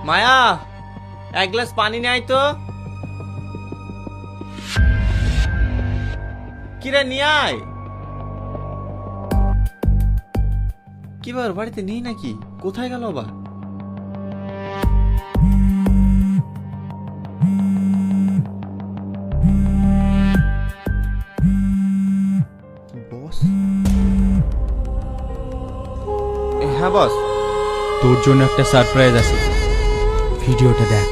মায়া, এক গ্লাস পানি নেয় তো। কিরে নিয়ে আয়। কি বার বাড়িতে নেই নাকি? কোথায় গেল আবার? বস? হ্যাঁ বস। তোর জন্য একটা সারপ্রাইজ আছে, ভিডিওটা দেখ।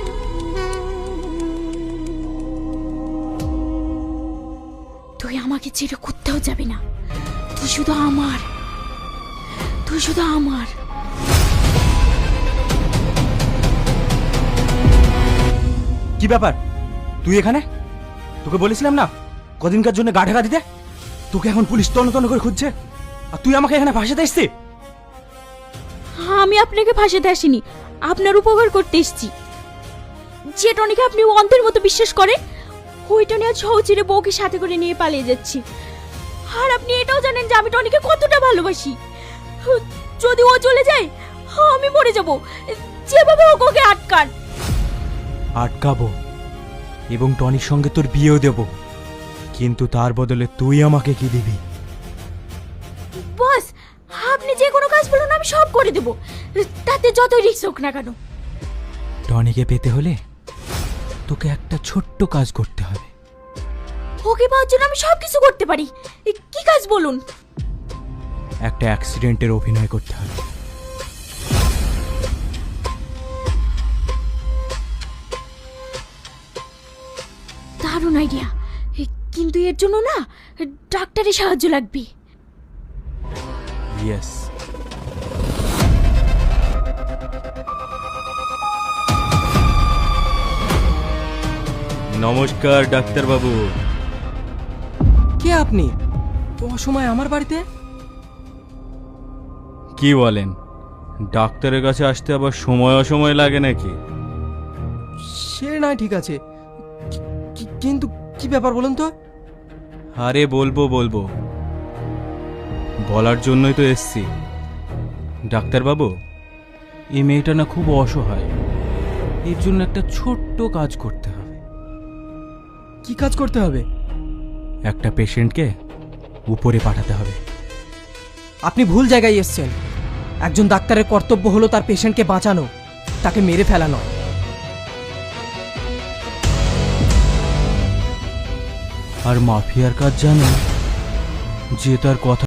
তুই আমাকে ছেড়ে কোথাও যাবি না, তুই শুধু আমার, তুই শুধু আমার। কি ব্যাপার, তুই এখানে? তোকে বলেছিলাম না কদিনকার জন্য গা ঢাকা দিতে? তোকে এখন পুলিশ তন্ন করে খুঁজছে, আর তুই আমাকে এখানে ভাসাতে এসছিস? আমি আপনাকে ফাঁসাতে আসিনি, আপনার উপকার করতে এসেছি। যে টনিকে আপনি অন্ধের মতো বিশ্বাস করেন, ওই টনি আজ সহজে বউকে সাথে করে নিয়ে পালিয়ে যাচ্ছি। আর আপনি এটাও জানেন যে আমি টনিকে কতটা ভালোবাসি। যদি ও চলে যায় আমি মরে যাব। যেভাবে হোক ওকে আটকান। আটকাবো এবং টনির সঙ্গে তোর বিয়েও দেব, কিন্তু তার বদলে তুই আমাকে কি দিবি? বস, আপনি যে কোনো কাজ বলুন আমি সব করে দেব, তাতে যতই রিস্ক হোক না কেন। টনিকে পেতে হলে তোকে একটা ছোট্ট কাজ করতে হবে। ওকে পাওয়ার জন্য আমি সব কিছু করতে পারি। কি কাজ বলুন? একটা অ্যাক্সিডেন্টের অভিনয় করতে হবে। দারুণ আইডিয়া, কিন্তু এর জন্য না ডাক্তারের সাহায্য লাগবে। ইয়েস। নমস্কার ডাক্তার বাবু। কে আপনি? অসময় আমার বাড়িতে? কি বলেন, ডাক্তারের কাছে আসতে আবার সময় অসময় লাগে নাকি? সে নয় ঠিক আছে, কিন্তু কি ব্যাপার বলুন তো? আরে বলবো বলার জন্যই তো এসছি। ডাক্তার বাবু, এই মেয়েটা না খুব অসহায়, এর জন্য একটা ছোট্ট কাজ করতে হবে। কি কাজ করতে হবে? একটা পেশেন্টকে উপরে পাঠাতে হবে। আপনি ভুল জায়গায় এসেছেন। একজন ডাক্তারের কর্তব্য হলো তার পেশেন্টকে বাঁচানো, তাকে মেরে ফেলা নয়। আর মাফিয়ার কাজ জানো, যে তার কথা